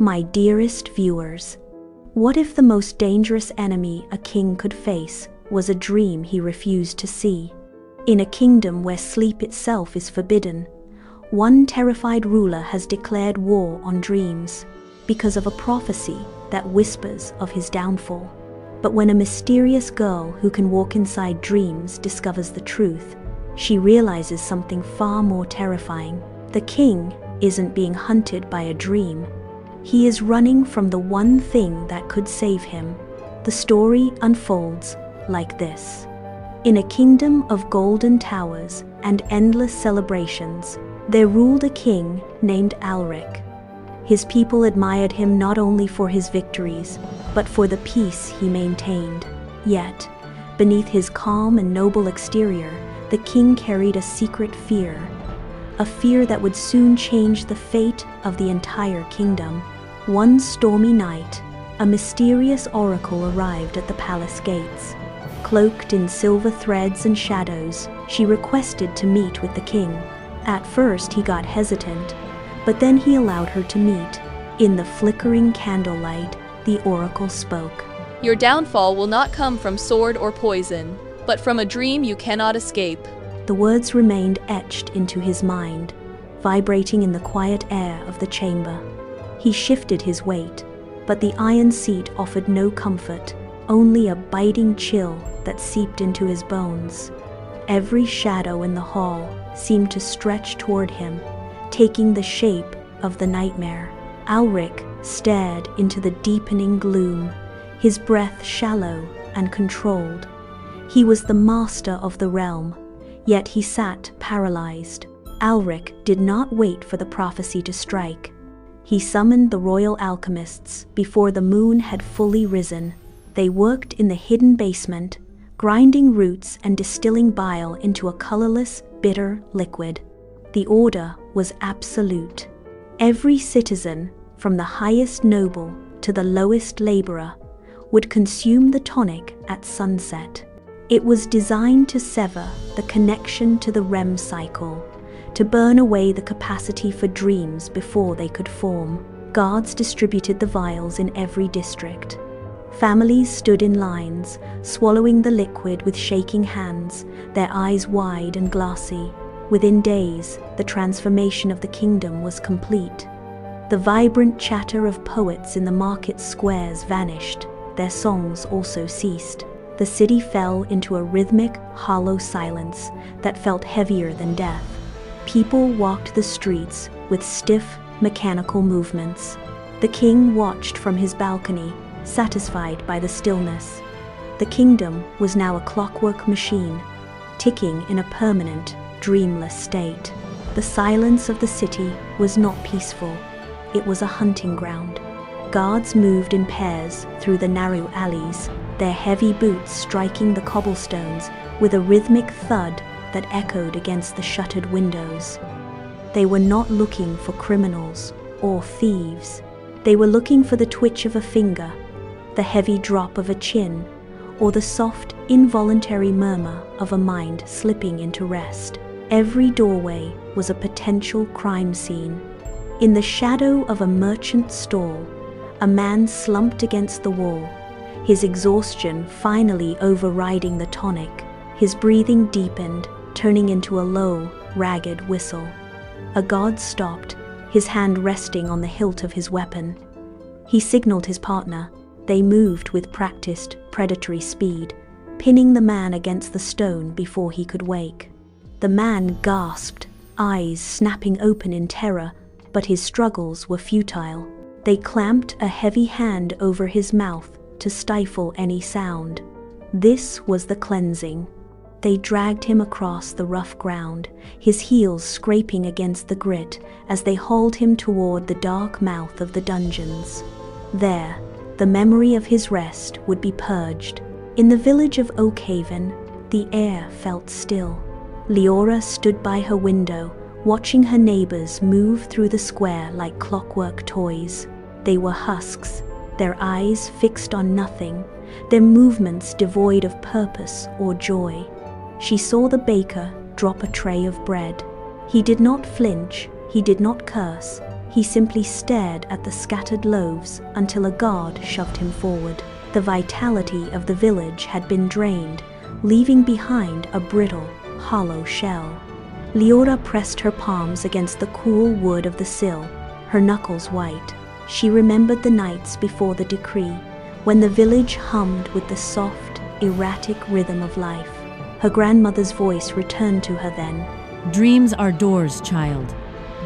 My dearest viewers, what if the most dangerous enemy a king could face was a dream he refused to see? In a kingdom where sleep itself is forbidden, one terrified ruler has declared war on dreams because of a prophecy that whispers of his downfall. But when a mysterious girl who can walk inside dreams discovers the truth, she realizes something far more terrifying. The king isn't being hunted by a dream. He is running from the one thing that could save him. The story unfolds like this. In a kingdom of golden towers and endless celebrations, there ruled a king named Alric. His people admired him not only for his victories, but for the peace he maintained. Yet, beneath his calm and noble exterior, the king carried a secret fear. A fear that would soon change the fate of the entire kingdom. One stormy night, a mysterious oracle arrived at the palace gates. Cloaked in silver threads and shadows, she requested to meet with the king. At first he got hesitant, but then he allowed her to meet. In the flickering candlelight, the oracle spoke. Your downfall will not come from sword or poison, but from a dream you cannot escape. The words remained etched into his mind, vibrating in the quiet air of the chamber. He shifted his weight, but the iron seat offered no comfort, only a biting chill that seeped into his bones. Every shadow in the hall seemed to stretch toward him, taking the shape of the nightmare. Alric stared into the deepening gloom, his breath shallow and controlled. He was the master of the realm, yet he sat paralyzed. Alric did not wait for the prophecy to strike. He summoned the royal alchemists before the moon had fully risen. They worked in the hidden basement, grinding roots and distilling bile into a colorless, bitter liquid. The order was absolute. Every citizen, from the highest noble to the lowest laborer, would consume the tonic at sunset. It was designed to sever the connection to the REM cycle, to burn away the capacity for dreams before they could form. Guards distributed the vials in every district. Families stood in lines, swallowing the liquid with shaking hands, their eyes wide and glassy. Within days, the transformation of the kingdom was complete. The vibrant chatter of poets in the market squares vanished. Their songs also ceased. The city fell into a rhythmic, hollow silence that felt heavier than death. People walked the streets with stiff, mechanical movements. The king watched from his balcony, satisfied by the stillness. The kingdom was now a clockwork machine, ticking in a permanent, dreamless state. The silence of the city was not peaceful. It was a hunting ground. Guards moved in pairs through the narrow alleys, their heavy boots striking the cobblestones with a rhythmic thud that echoed against the shuttered windows. They were not looking for criminals or thieves. They were looking for the twitch of a finger, the heavy drop of a chin, or the soft, involuntary murmur of a mind slipping into rest. Every doorway was a potential crime scene. In the shadow of a merchant's stall, a man slumped against the wall, his exhaustion finally overriding the tonic. His breathing deepened, turning into a low, ragged whistle. A guard stopped, his hand resting on the hilt of his weapon. He signaled his partner. They moved with practiced, predatory speed, pinning the man against the stone before he could wake. The man gasped, eyes snapping open in terror, but his struggles were futile. They clamped a heavy hand over his mouth to stifle any sound. This was the cleansing. They dragged him across the rough ground, his heels scraping against the grit as they hauled him toward the dark mouth of the dungeons. There, the memory of his rest would be purged. In the village of Oakhaven, the air felt still. Leora stood by her window, watching her neighbors move through the square like clockwork toys. They were husks, their eyes fixed on nothing, their movements devoid of purpose or joy. She saw the baker drop a tray of bread. He did not flinch, he did not curse, He simply stared at the scattered loaves until a guard shoved him forward. The vitality of the village had been drained, leaving behind a brittle, hollow shell. Leora pressed her palms against the cool wood of the sill, her knuckles white. She remembered the nights before the decree, when the village hummed with the soft, erratic rhythm of life. Her grandmother's voice returned to her then. Dreams are doors, child.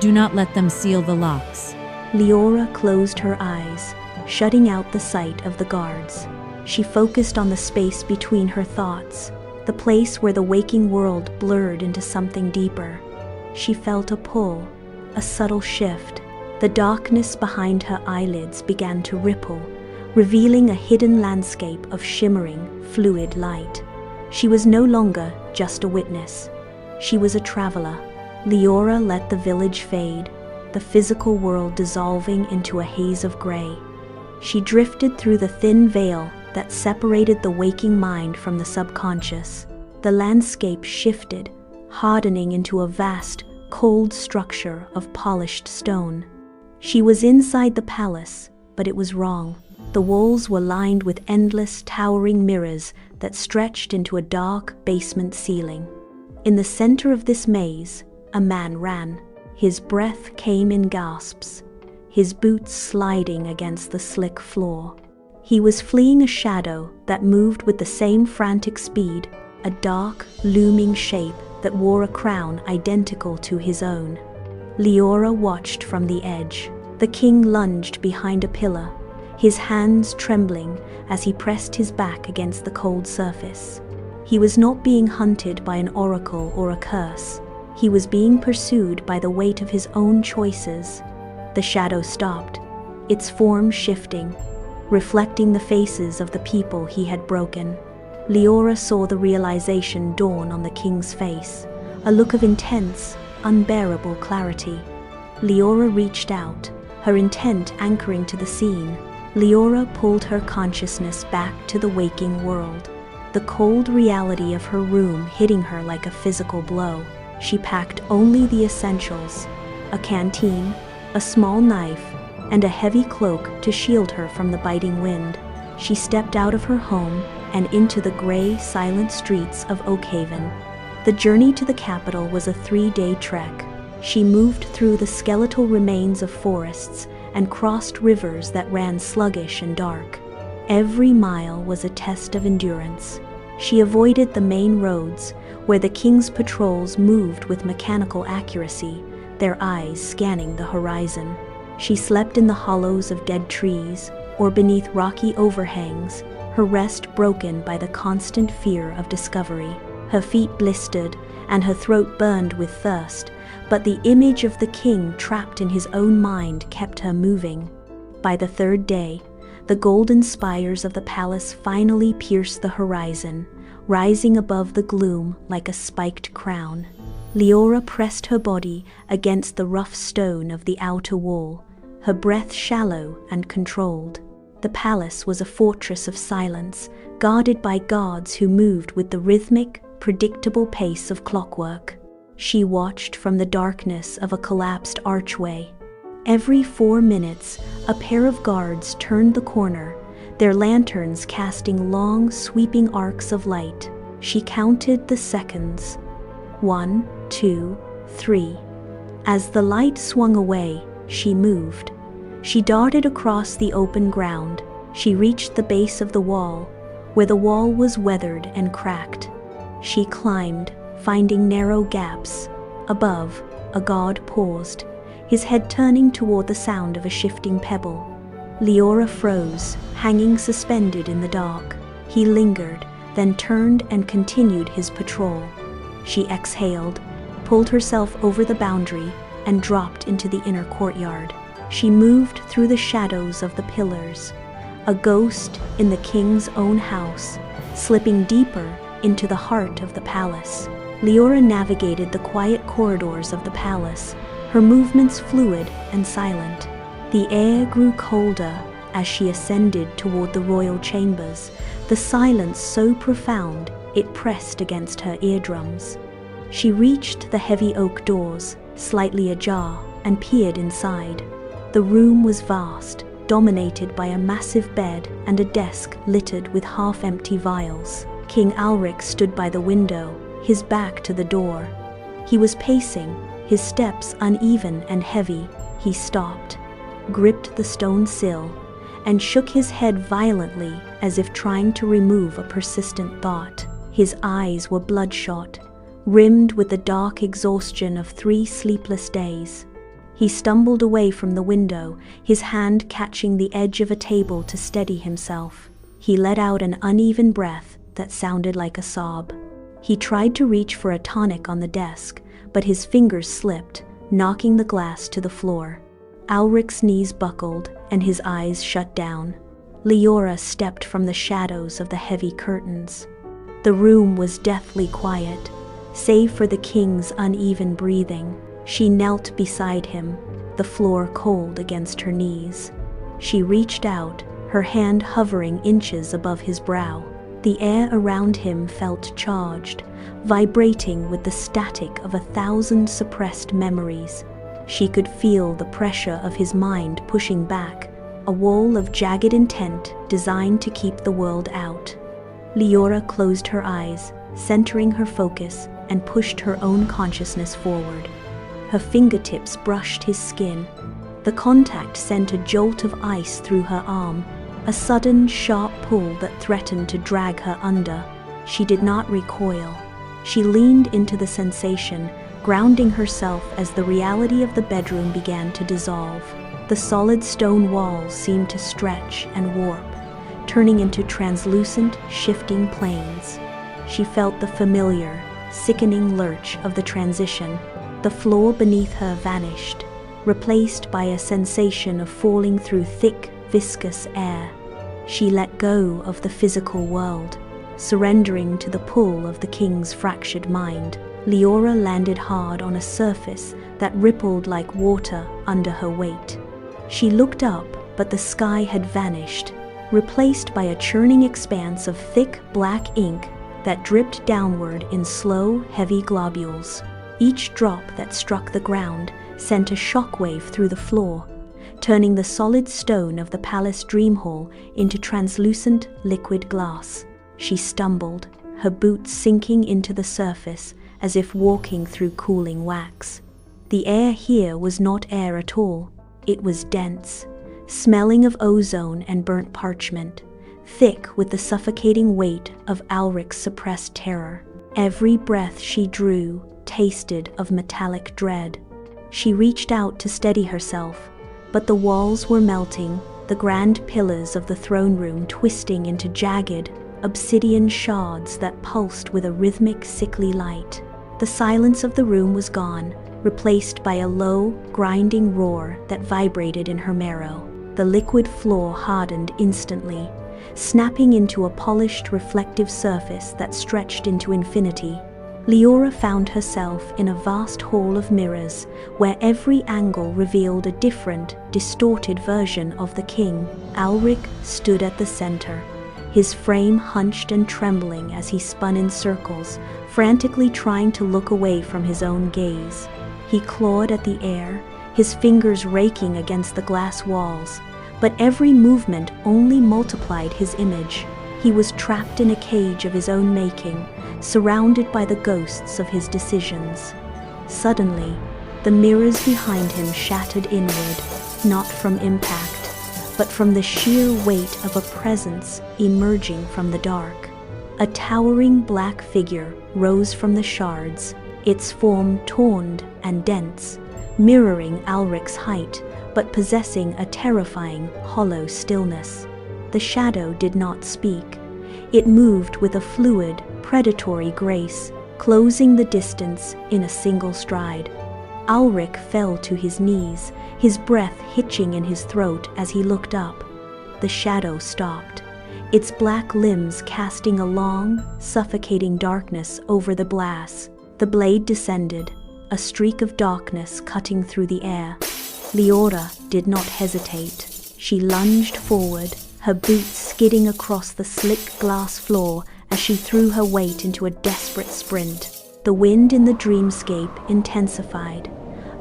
Do not let them seal the locks. Leora closed her eyes, shutting out the sight of the guards. She focused on the space between her thoughts, the place where the waking world blurred into something deeper. She felt a pull, a subtle shift. The darkness behind her eyelids began to ripple, revealing a hidden landscape of shimmering, fluid light. She was no longer just a witness. She was a traveler. Leora let the village fade, the physical world dissolving into a haze of gray. She drifted through the thin veil that separated the waking mind from the subconscious. The landscape shifted, hardening into a vast, cold structure of polished stone. She was inside the palace, but it was wrong. The walls were lined with endless, towering mirrors that stretched into a dark basement ceiling. In the center of this maze, a man ran. His breath came in gasps, his boots sliding against the slick floor. He was fleeing a shadow that moved with the same frantic speed, a dark, looming shape that wore a crown identical to his own. Leora watched from the edge. The king lunged behind a pillar, his hands trembling as he pressed his back against the cold surface. He was not being hunted by an oracle or a curse. He was being pursued by the weight of his own choices. The shadow stopped, its form shifting, reflecting the faces of the people he had broken. Leora saw the realization dawn on the king's face, a look of intense, unbearable clarity. Leora reached out, her intent anchoring to the scene. Leora pulled her consciousness back to the waking world, the cold reality of her room hitting her like a physical blow. She packed only the essentials, a canteen, a small knife, and a heavy cloak to shield her from the biting wind. She stepped out of her home and into the gray, silent streets of Oakhaven. The journey to the capital was a 3-day trek. She moved through the skeletal remains of forests and crossed rivers that ran sluggish and dark. Every mile was a test of endurance. She avoided the main roads, where the king's patrols moved with mechanical accuracy, their eyes scanning the horizon. She slept in the hollows of dead trees or beneath rocky overhangs, her rest broken by the constant fear of discovery. Her feet blistered and her throat burned with thirst, but the image of the king trapped in his own mind kept her moving. By the 3rd day, the golden spires of the palace finally pierced the horizon, rising above the gloom like a spiked crown. Leora pressed her body against the rough stone of the outer wall, her breath shallow and controlled. The palace was a fortress of silence, guarded by guards who moved with the rhythmic, predictable pace of clockwork. She watched from the darkness of a collapsed archway. Every 4 minutes, a pair of guards turned the corner, their lanterns casting long, sweeping arcs of light. She counted the seconds. 1, 2, 3. As the light swung away, she moved. She darted across the open ground. She reached the base of the wall, where the wall was weathered and cracked. She climbed, finding narrow gaps. Above, a guard paused, his head turning toward the sound of a shifting pebble. Leora froze, hanging suspended in the dark. He lingered, then turned and continued his patrol. She exhaled, pulled herself over the boundary, and dropped into the inner courtyard. She moved through the shadows of the pillars, a ghost in the king's own house, slipping deeper into the heart of the palace. Leora navigated the quiet corridors of the palace, her movements fluid and silent. The air grew colder as she ascended toward the royal chambers, the silence so profound it pressed against her eardrums. She reached the heavy oak doors, slightly ajar, and peered inside. The room was vast, dominated by a massive bed and a desk littered with half-empty vials. King Alric stood by the window, his back to the door. He was pacing, his steps uneven and heavy. He stopped, gripped the stone sill, and shook his head violently as if trying to remove a persistent thought. His eyes were bloodshot, rimmed with the dark exhaustion of 3 sleepless days. He stumbled away from the window, his hand catching the edge of a table to steady himself. He let out an uneven breath that sounded like a sob. He tried to reach for a tonic on the desk, but his fingers slipped, knocking the glass to the floor. Alric's knees buckled and his eyes shut down. Leora stepped from the shadows of the heavy curtains. The room was deathly quiet, save for the king's uneven breathing. She knelt beside him, the floor cold against her knees. She reached out, her hand hovering inches above his brow. The air around him felt charged, vibrating with the static of 1,000 suppressed memories. She could feel the pressure of his mind pushing back, a wall of jagged intent designed to keep the world out. Leora closed her eyes, centering her focus, and pushed her own consciousness forward. Her fingertips brushed his skin. The contact sent a jolt of ice through her arm, a sudden, sharp pull that threatened to drag her under. She did not recoil. She leaned into the sensation, grounding herself as the reality of the bedroom began to dissolve. The solid stone walls seemed to stretch and warp, turning into translucent, shifting planes. She felt the familiar, sickening lurch of the transition. The floor beneath her vanished, replaced by a sensation of falling through thick, viscous air. She let go of the physical world, surrendering to the pull of the king's fractured mind. Leora landed hard on a surface that rippled like water under her weight. She looked up, but the sky had vanished, replaced by a churning expanse of thick, black ink that dripped downward in slow, heavy globules. Each drop that struck the ground sent a shockwave through the floor, turning the solid stone of the palace dream hall into translucent, liquid glass. She stumbled, her boots sinking into the surface as if walking through cooling wax. The air here was not air at all. It was dense, smelling of ozone and burnt parchment, thick with the suffocating weight of Alric's suppressed terror. Every breath she drew tasted of metallic dread. She reached out to steady herself, but the walls were melting, the grand pillars of the throne room twisting into jagged, obsidian shards that pulsed with a rhythmic, sickly light. The silence of the room was gone, replaced by a low, grinding roar that vibrated in her marrow. The liquid floor hardened instantly, snapping into a polished, reflective surface that stretched into infinity. Leora found herself in a vast hall of mirrors, where every angle revealed a different, distorted version of the king. Alric stood at the center, his frame hunched and trembling as he spun in circles, frantically trying to look away from his own gaze. He clawed at the air, his fingers raking against the glass walls, but every movement only multiplied his image. He was trapped in a cage of his own making, surrounded by the ghosts of his decisions. Suddenly, the mirrors behind him shattered inward, not from impact, but from the sheer weight of a presence emerging from the dark. A towering black figure rose from the shards, its form taunt and dense, mirroring Alric's height, but possessing a terrifying, hollow stillness. The shadow did not speak. It moved with a fluid, predatory grace, closing the distance in a single stride. Alric fell to his knees, his breath hitching in his throat as he looked up. The shadow stopped, its black limbs casting a long, suffocating darkness over the glass. The blade descended, a streak of darkness cutting through the air. Leora did not hesitate. She lunged forward, her boots skidding across the slick glass floor as she threw her weight into a desperate sprint. The wind in the dreamscape intensified,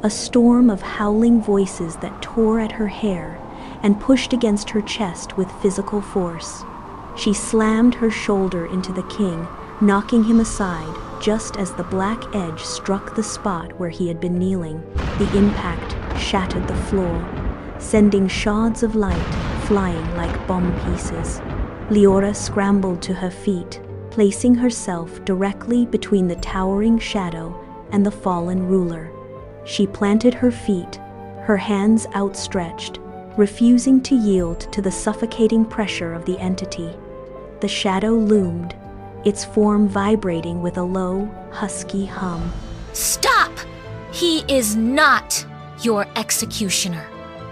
a storm of howling voices that tore at her hair and pushed against her chest with physical force. She slammed her shoulder into the king, knocking him aside just as the black edge struck the spot where he had been kneeling. The impact shattered the floor, sending shards of light flying like bomb pieces. Leora scrambled to her feet, placing herself directly between the towering shadow and the fallen ruler. She planted her feet, her hands outstretched, refusing to yield to the suffocating pressure of the entity. The shadow loomed, its form vibrating with a low, husky hum. Stop! He is not your executioner.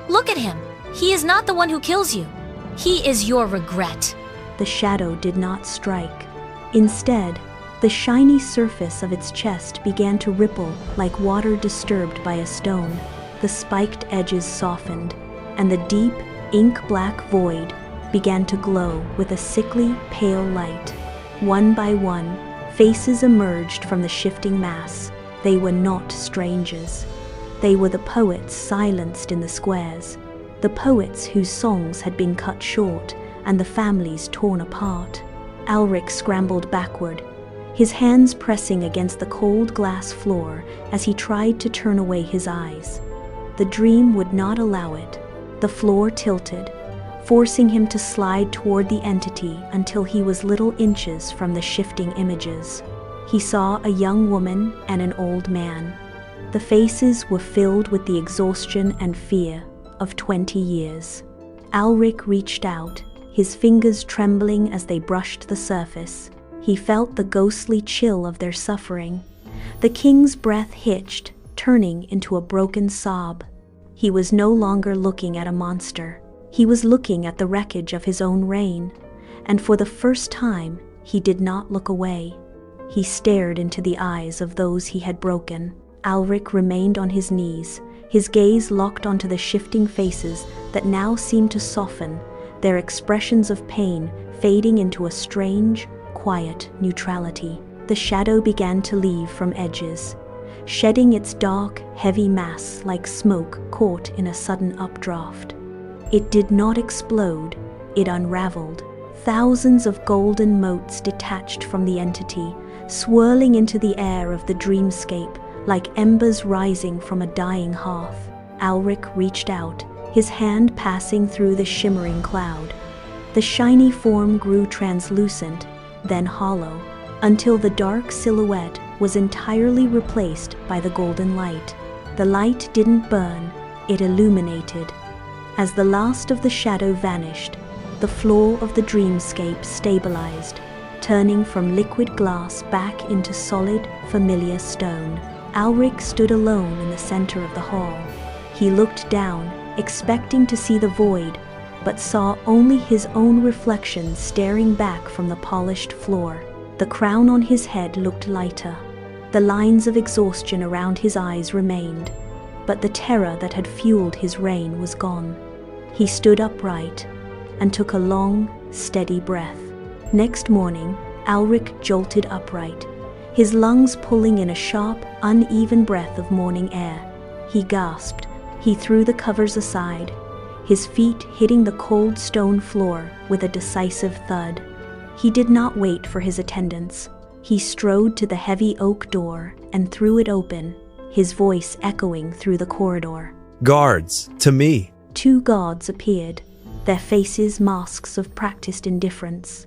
Look at him. He is not the one who kills you. He is your regret. The shadow did not strike. Instead, the shiny surface of its chest began to ripple like water disturbed by a stone. The spiked edges softened, and the deep, ink-black void began to glow with a sickly, pale light. One by one, faces emerged from the shifting mass. They were not strangers. They were the poets silenced in the squares, the poets whose songs had been cut short and the families torn apart. Alric scrambled backward, his hands pressing against the cold glass floor as he tried to turn away his eyes. The dream would not allow it. The floor tilted, forcing him to slide toward the entity until he was little inches from the shifting images. He saw a young woman and an old man. The faces were filled with the exhaustion and fear of 20 years. Alric reached out, his fingers trembling as they brushed the surface. He felt the ghostly chill of their suffering. The king's breath hitched, turning into a broken sob. He was no longer looking at a monster. He was looking at the wreckage of his own reign, and for the first time, he did not look away. He stared into the eyes of those he had broken. Alric remained on his knees, his gaze locked onto the shifting faces that now seemed to soften, their expressions of pain fading into a strange, quiet neutrality. The shadow began to leave from edges, shedding its dark, heavy mass like smoke caught in a sudden updraft. It did not explode, it unraveled. Thousands of golden motes detached from the entity, swirling into the air of the dreamscape like embers rising from a dying hearth. Alric reached out, his hand passing through the shimmering cloud. The shiny form grew translucent, then hollow, until the dark silhouette was entirely replaced by the golden light. The light didn't burn, it illuminated. As the last of the shadow vanished, the floor of the dreamscape stabilized, turning from liquid glass back into solid, familiar stone. Alric stood alone in the center of the hall. He looked down, expecting to see the void, but saw only his own reflection staring back from the polished floor. The crown on his head looked lighter. The lines of exhaustion around his eyes remained, but the terror that had fueled his reign was gone. He stood upright and took a long, steady breath. Next morning, Alric jolted upright, his lungs pulling in a sharp, uneven breath of morning air. He gasped. He threw the covers aside, his feet hitting the cold stone floor with a decisive thud. He did not wait for his attendants. He strode to the heavy oak door and threw it open, his voice echoing through the corridor. "Guards, to me!" 2 guards appeared, their faces masks of practiced indifference.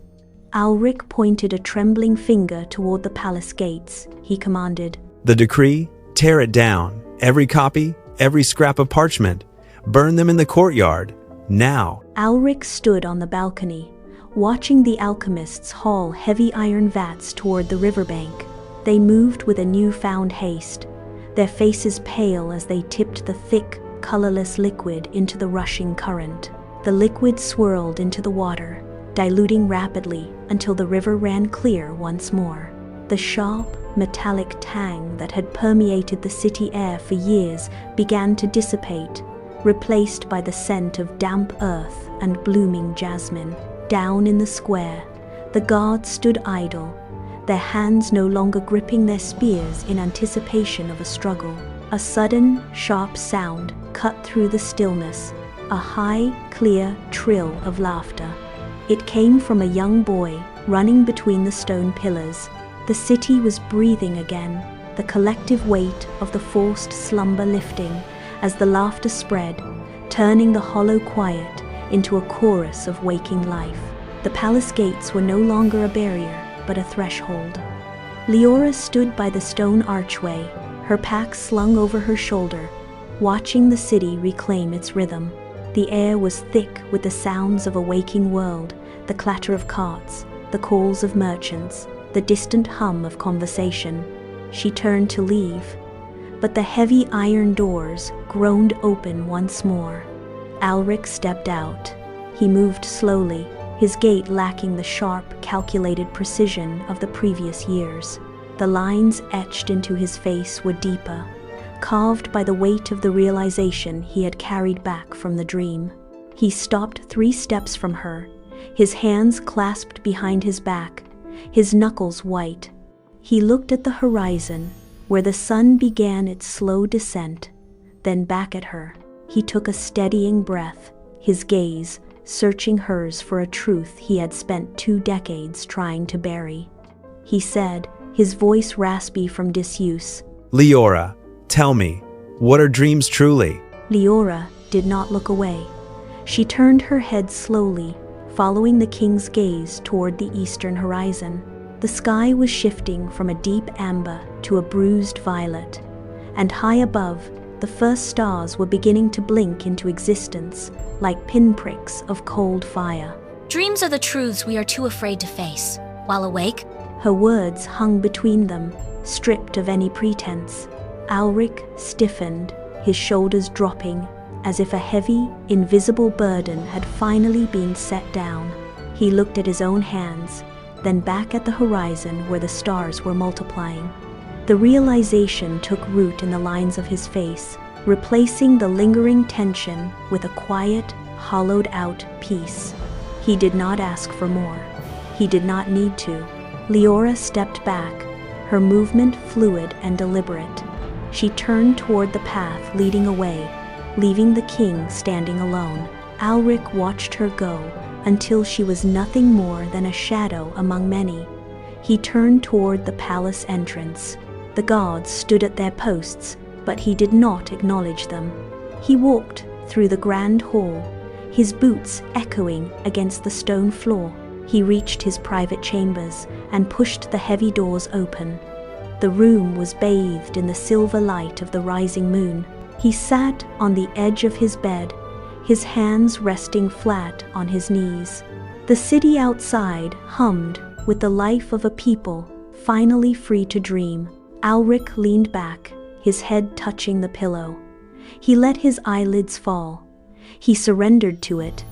Alric pointed a trembling finger toward the palace gates. He commanded, "The decree? Tear it down. Every copy, every scrap of parchment. Burn them in the courtyard. Now." Alric stood on the balcony, watching the alchemists haul heavy iron vats toward the riverbank. They moved with a newfound haste, their faces pale as they tipped the thick, colorless liquid into the rushing current. The liquid swirled into the water, diluting rapidly until the river ran clear once more. The sharp, metallic tang that had permeated the city air for years began to dissipate, replaced by the scent of damp earth and blooming jasmine. Down in the square, the guards stood idle, their hands no longer gripping their spears in anticipation of a struggle. A sudden, sharp sound cut through the stillness, a high, clear trill of laughter. It came from a young boy running between the stone pillars. The city was breathing again, the collective weight of the forced slumber lifting as the laughter spread, turning the hollow quiet into a chorus of waking life. The palace gates were no longer a barrier, but a threshold. Leora stood by the stone archway, her pack slung over her shoulder, watching the city reclaim its rhythm. The air was thick with the sounds of a waking world, the clatter of carts, the calls of merchants, the distant hum of conversation. She turned to leave, but the heavy iron doors groaned open once more. Alric stepped out. He moved slowly, his gait lacking the sharp, calculated precision of the previous years. The lines etched into his face were deeper, carved by the weight of the realization he had carried back from the dream. He stopped 3 steps from her, his hands clasped behind his back, his knuckles white. He looked at the horizon, where the sun began its slow descent, then back at her. He took a steadying breath, his gaze searching hers for a truth he had spent 2 decades trying to bury. He said, his voice raspy from disuse, Leora, tell me, what are dreams truly? Leora did not look away. She turned her head slowly, following the king's gaze toward the eastern horizon. The sky was shifting from a deep amber to a bruised violet, and high above, the first stars were beginning to blink into existence like pinpricks of cold fire. Dreams are the truths we are too afraid to face. While awake, Her words hung between them, stripped of any pretense. Alric stiffened, his shoulders dropping, as if a heavy, invisible burden had finally been set down. He looked at his own hands, then back at the horizon where the stars were multiplying. The realization took root in the lines of his face, replacing the lingering tension with a quiet, hollowed-out peace. He did not ask for more. He did not need to. Leora stepped back, her movement fluid and deliberate. She turned toward the path leading away, leaving the king standing alone. Alric watched her go until she was nothing more than a shadow among many. He turned toward the palace entrance. The guards stood at their posts, but he did not acknowledge them. He walked through the grand hall, his boots echoing against the stone floor. He reached his private chambers and pushed the heavy doors open. The room was bathed in the silver light of the rising moon. He sat on the edge of his bed, his hands resting flat on his knees. The city outside hummed with the life of a people finally free to dream. Alric leaned back, his head touching the pillow. He let his eyelids fall. He surrendered to it,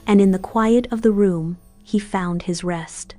and in the quiet of the room, he found his rest.